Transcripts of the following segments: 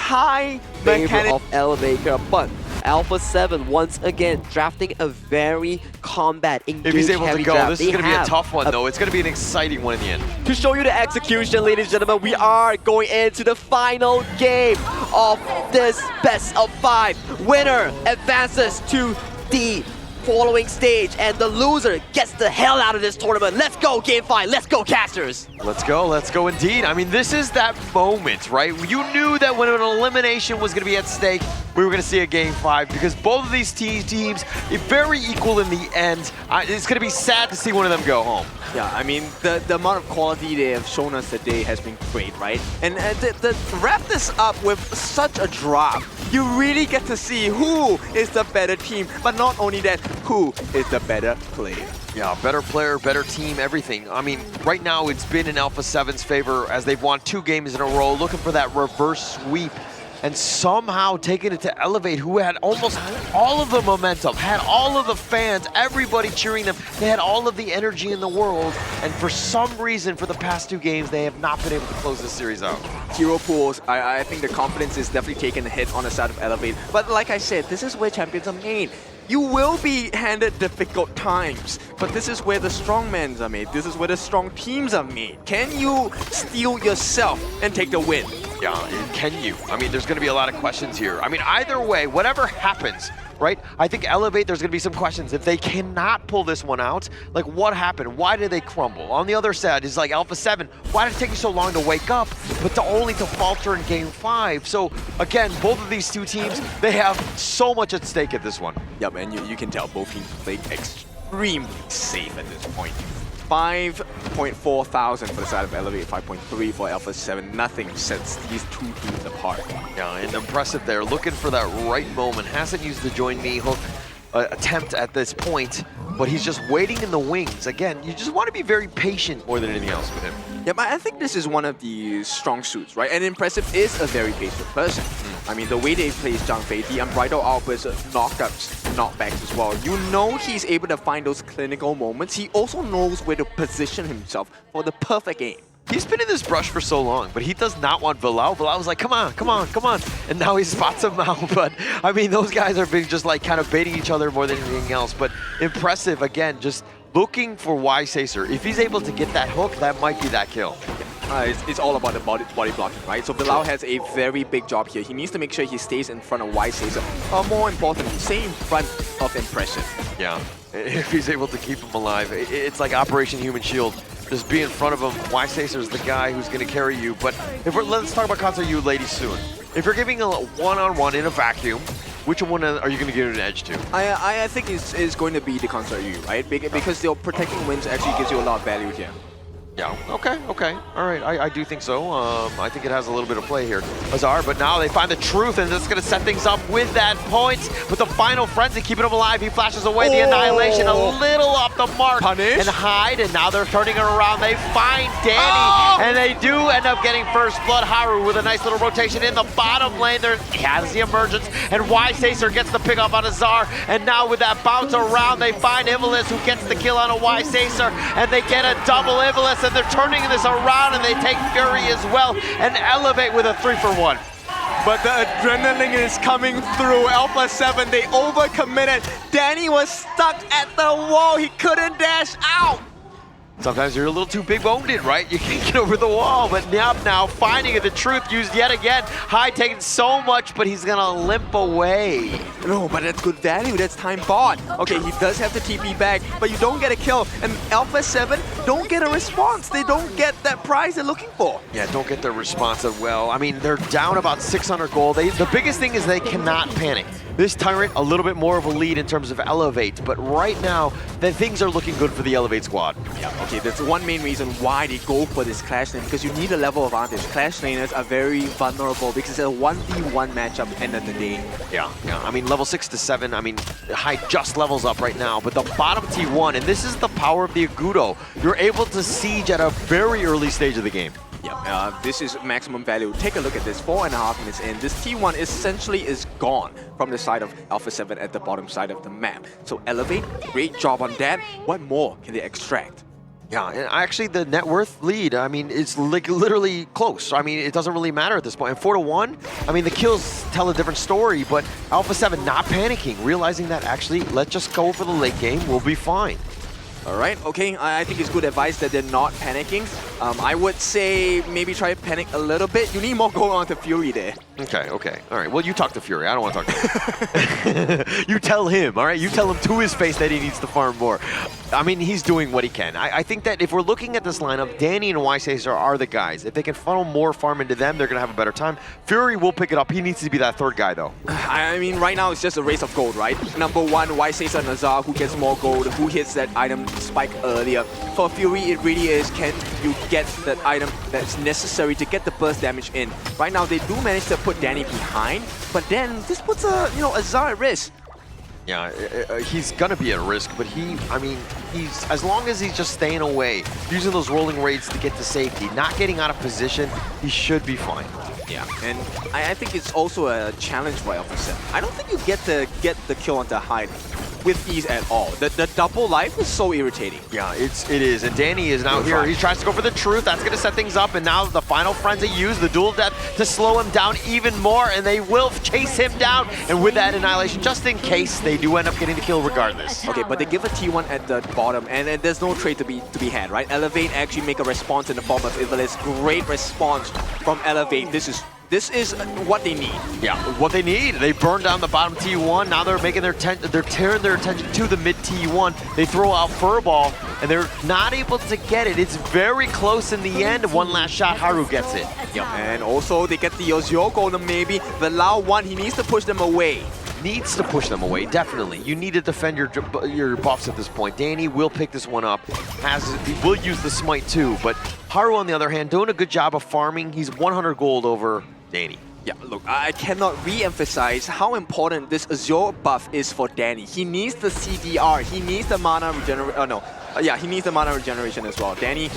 high favor mechanic. of Elevator, but Alpha 7 once again drafting a very combat engaged If he's able to go, draft. this is going to be a tough one though. It's going to be an exciting one in the end. To show you the execution, ladies and gentlemen, we are going into the final game of this best of 5. Winner advances to the following stage, and the loser gets the hell out of this tournament. Let's go, Game5. Let's go, casters. Let's go indeed. I mean, this is that moment, right? You knew that when an elimination was going to be at stake, we were going to see a Game 5 because both of these teams are very equal in the end. It's going to be sad to see one of them go home. Yeah, I mean, the amount of quality they have shown us today has been great, right? And to wrap this up with such a drop, you really get to see who is the better team, but not only that, who is the better player. Yeah, better player, better team, everything. I mean, right now it's been in Alpha 7's favor as they've won 2 games in a row, looking for that reverse sweep. And somehow taking it to Elevate, who had almost all of the momentum, had all of the fans, everybody cheering them. They had all of the energy in the world, and for some reason, for the past 2 games, they have not been able to close this series out. Hero pools, I think the confidence is definitely taking a hit on the side of Elevate. But like I said, this is where champions are made. You will be handed difficult times, but this is where the strong men are made. This is where the strong teams are made. Can you steel yourself and take the win? Yeah, can you? I mean, there's going to be a lot of questions here. I mean, either way, whatever happens, right? I think Elevate, there's going to be some questions. If they cannot pull this one out, like what happened? Why did they crumble? On the other side is like Alpha 7. Why did it take you so long to wake up, but only to falter in Game 5? So again, both of these 2 teams, they have so much at stake at this one. Yeah, man, you can tell both teams played extremely safe at this point. 5.4 thousand for the side of Elevate, 5.3 for Alpha 7. Nothing sets these 2 teams apart. Yeah, and impressive there. Looking for that right moment. Hasn't used the join me hook attempt at this point, but he's just waiting in the wings. Again, you just want to be very patient more than anything else with him. Yeah, but I think this is one of the strong suits, right? And Impressive is a very patient person. I mean, the way they play Zhang Fei, the unbridled outbursts, knockouts, knockbacks as well. You know he's able to find those clinical moments. He also knows where to position himself for the perfect aim. He's been in this brush for so long, but he does not want Bilal. Bilal's like, come on, come on, come on. And now he spots him out. But I mean, those guys are being just like kind of baiting each other more than anything else. But Impressive, again, just looking for Y-Sacer. If he's able to get that hook, that might be that kill. It's all about the body blocking, right? So Bilal has a very big job here. He needs to make sure he stays in front of Y-Sacer. More importantly, stay in front of Impressive. Yeah, if he's able to keep him alive. It's like Operation Human Shield. Just be in front of him. Y-Sacer's the guy who's going to carry you. But let's talk about Concert U ladies soon. If you're giving a one-on-one in a vacuum, which one are you going to give an edge to? I think it's going to be the Concert U, right? Because the protecting wings actually gives you a lot of value here. Yeah, okay, all right, I do think so. I think it has a little bit of play here, Azar, but now they find the truth, and that's going to set things up with that point, with the final frenzy, keeping him alive. He flashes away the Annihilation, a little off the mark, Punish. and hide, and now they're turning it around. They find Danny, and they do end up getting first blood. Haru with a nice little rotation in the bottom lane. There he has the emergence, and Y-Sacer gets the pick up on Azar, and now with that bounce around, they find Ivalice, who gets the kill on a Y-Sacer, and they get a double Ivalice, and they're turning this around, and they take Fury as well, and Elevate with a 3-for-1. But the adrenaline is coming through. Alpha 7, they overcommitted. Danny was stuck at the wall. He couldn't dash out. Sometimes you're a little too big-boned, right? You can't get over the wall, but now finding the truth used yet again. Hyde taking so much, but he's gonna limp away. No, but that's good value. That's time bought. Okay, he does have the TP back, but you don't get a kill. And Alpha 7 don't get a response. They don't get that prize they're looking for. Yeah, don't get the response as well. I mean, they're down about 600 gold. The biggest thing is they cannot panic. This Tyrant, a little bit more of a lead in terms of Elevate, but right now, things are looking good for the Elevate squad. Yeah, okay, that's one main reason why they go for this Clash lane, because you need a level of advantage. Clash laners are very vulnerable because it's a 1v1 matchup at the end of the day. Yeah. I mean, level 6 to 7, I mean, Hyde just levels up right now, but the bottom T1, and this is the power of the Agudo, you're able to siege at a very early stage of the game. Yeah, this is maximum value. Take a look at this, 4.5 minutes in. This T1 essentially is gone from the side of Alpha 7 at the bottom side of the map. So Elevate, great job on that. What more can they extract? Yeah, and actually the net worth lead, I mean, it's like literally close. I mean, it doesn't really matter at this point. And 4-1, I mean, the kills tell a different story, but Alpha 7 not panicking, realizing that actually, let's just go for the late game, we'll be fine. All right, okay, I think it's good advice that they're not panicking. I would say maybe try to panic a little bit. You need more gold onto Fury there. Okay, okay. All right, well, you talk to Fury. I don't want to talk to him. You tell him, all right? You tell him to his face that he needs to farm more. I mean, he's doing what he can. I think that if we're looking at this lineup, Danny and Ysacer are the guys. If they can funnel more farm into them, they're going to have a better time. Fury will pick it up. He needs to be that third guy, though. I mean, right now it's just a race of gold, right? Number one, Ysacer and Azar, who gets more gold, who hits that item spike earlier. For Fury, it really is, can you get that item that's necessary to get the burst damage in? Right now, they do manage to put Danny behind, but then this puts Azar at risk. Yeah, he's gonna be at risk, but he's as long as he's just staying away, using those rolling raids to get to safety, not getting out of position, he should be fine. Yeah, and I think it's also a challenge for Alpha 7. I don't think you get the kill onto Hyde with ease at all. The double life is so irritating. Yeah, it is. And Danny is now here. He tries to go for the truth. That's going to set things up. And now the final frenzy used, the dual death, to slow him down even more. And they will chase him down. And with that annihilation, just in case, they do end up getting the kill regardless. Okay, but they give a T1 at the bottom, and there's no trade to be had, right? Elevate actually make a response in the form of Ivalice. Great response from Elevate. This is what they need. Yeah, what they need. They burn down the bottom T1. Now they're making they're tearing their attention to the mid T1. They throw out Furball, and they're not able to get it. It's very close in the end. One last shot, Haru gets it. Yep. And also they get the Ozio Golem maybe. The Lao one, he needs to push them away. Needs to push them away, definitely. You need to defend your buffs at this point. Danny will pick this one up. He will use the smite too, but Haru, on the other hand, doing a good job of farming. He's 100 gold over Danny. Yeah, look, I cannot re-emphasize how important this Azure buff is for Danny. He needs the CDR, he needs the mana regeneration, he needs the mana regeneration as well. Danny,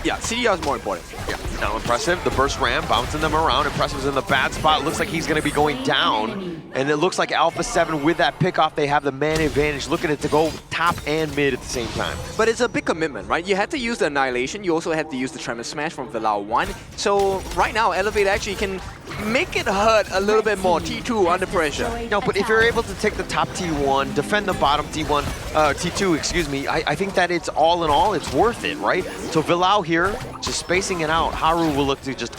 yeah, CDR is more important. Yeah, now impressive, the burst ram, bouncing them around. Impressive's in the bad spot, looks like he's gonna be going down. And it looks like Alpha 7, with that pickoff, they have the man advantage, looking at to go top and mid at the same time. But it's a big commitment, right? You had to use the Annihilation, you also had to use the Tremor Smash from Villar 1. So right now, Elevate actually can make it hurt a little bit more. T2 under pressure. No, but if you're able to take the top T1, defend the bottom T2, excuse me, I think that it's all in all, it's worth it, right? So Villau here, just spacing it out. Haru will look to just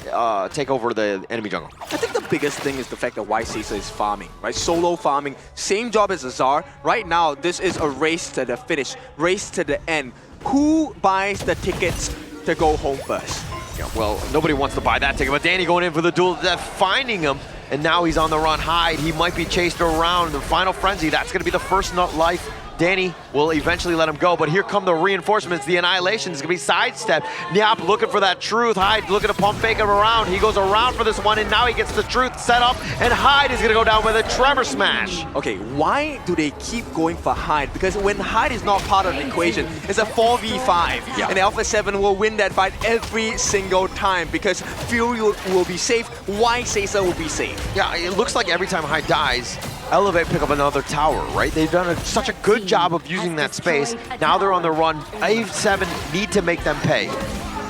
take over the enemy jungle. I think the biggest thing is the fact that Ysacer is farming, right? Solo farming, same job as Azar. Right now, this is a race to the finish, race to the end. Who buys the tickets to go home first? Yeah, well, nobody wants to buy that ticket, but Danny going in for the duel death, finding him, and now he's on the run. Hyde, he might be chased around. The final frenzy, that's going to be the first nut life. Danny will eventually let him go, but here come the reinforcements. The annihilation is going to be sidestepped. Nyap looking for that truth. Hyde looking to pump fake him around. He goes around for this one, and now he gets the truth set up, and Hyde is going to go down with a Tremor Smash. Okay, why do they keep going for Hyde? Because when Hyde is not part of the equation, it's a 4v5, and Alpha 7 will win that fight every single time because Fury will be safe, Ysacer will be safe. Yeah, it looks like every time Hyde dies, Elevate pick up another tower, right? They've done such a good job of using that space. Now they're on the run. A7 need to make them pay.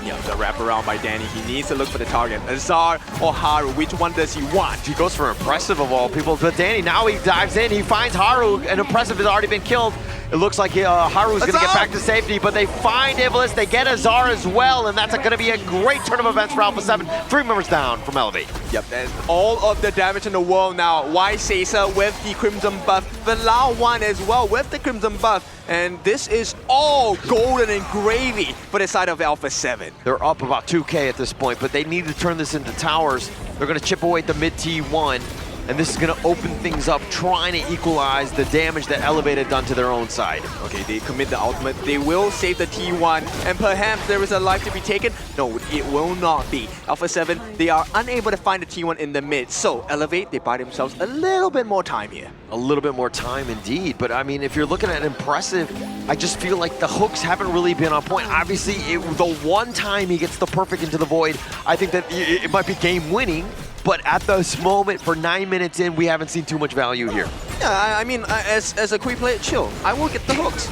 Yeah, the wraparound by Danny. He needs to look for the target. Azar or Haru, which one does he want? He goes for Impressive of all people. But Danny, now he dives in. He finds Haru, and Impressive has already been killed. It looks like Haru's going to get back to safety, but they find Ivalice. They get Azar as well, and that's going to be a great turn of events for Alpha 7. 3 members down from Elevate. Yep, and all of the damage in the world now. Ysacer with the Crimson buff. The Lao one as well with the Crimson buff. And this is all golden and gravy for the side of Alpha 7. They're up about 2K at this point, but they need to turn this into towers. They're going to chip away at the mid T1. And this is going to open things up, trying to equalize the damage that Elevate had done to their own side. Okay, they commit the ultimate. They will save the T1, and perhaps there is a life to be taken. No, it will not be. Alpha 7, they are unable to find the T1 in the mid. So, Elevate, they buy themselves a little bit more time here. A little bit more time indeed. But I mean, if you're looking at Impressive, I just feel like the hooks haven't really been on point. Obviously, the one time he gets the perfect into the void, I think that it might be game winning. But at this moment, for 9 minutes in, we haven't seen too much value here. Yeah, I mean, as a quick player, chill. I will get the hooks.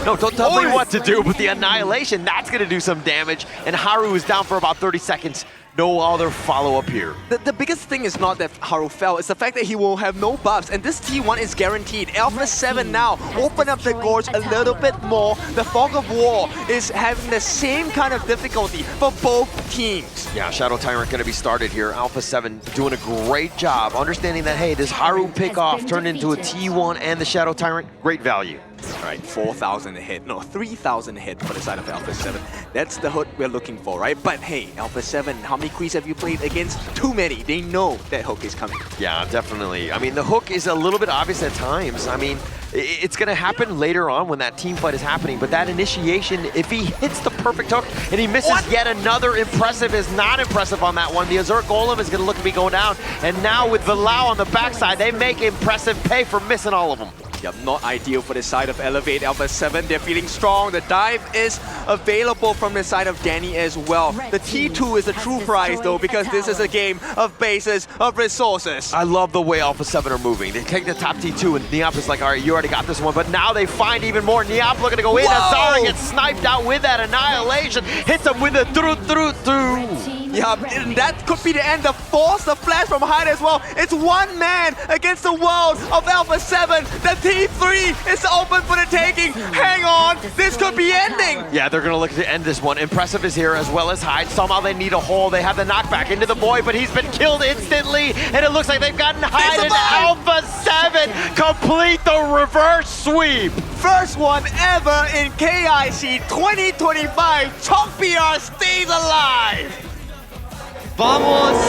No, don't tell me what to do, but the Annihilation, that's going to do some damage. And Haru is down for about 30 seconds. No other follow-up here. The biggest thing is not that Haru fell, it's the fact that he will have no buffs, and this T1 is guaranteed. Alpha 7 now, open up the gorge a little bit more. The Fog of War is having the same kind of difficulty for both teams. Yeah, Shadow Tyrant going to be started here. Alpha 7 doing a great job, understanding that, hey, this Haru pick-off turned into a T1 and the Shadow Tyrant, great value. All right, 4,000 a hit. No, 3,000 a hit for the side of Alpha 7. That's the hook we're looking for, right? But hey, Alpha 7, how many creeps have you played against? Too many. They know that hook is coming. Yeah, definitely. I mean, the hook is a little bit obvious at times. I mean, it's going to happen later on when that team fight is happening, but that initiation, if he hits the perfect hook and he misses yet another impressive is not impressive on that one, the Azure Golem is going to look to be going down. And now with Villau on the backside, they make impressive pay for missing all of them. Yep, not ideal for the side of Elevate. Alpha 7, they're feeling strong. The dive is available from the side of Danny as well. The T2 is a true prize though, because this is a game of bases, of resources. I love the way Alpha 7 are moving. They take the top T2 and Neop is like, all right, you already got this one, but now they find even more. Neop looking to go in. Azara gets sniped out with that Annihilation. Hits him with a through. Yeah, and that could be the end. The force, the flash from Hyde as well. It's one man against the world of Alpha 7. The T3 is open for the taking. Hang on, this could be ending. Yeah, they're gonna look to end this one. Impressive is here as well as Hyde. Somehow they need a hole. They have the knockback into the Void, but he's been killed instantly. And it looks like they've gotten Hyde and Alpha 7 complete the reverse sweep. First one ever in KIC 2025. Chalk PR stays alive. Vamos!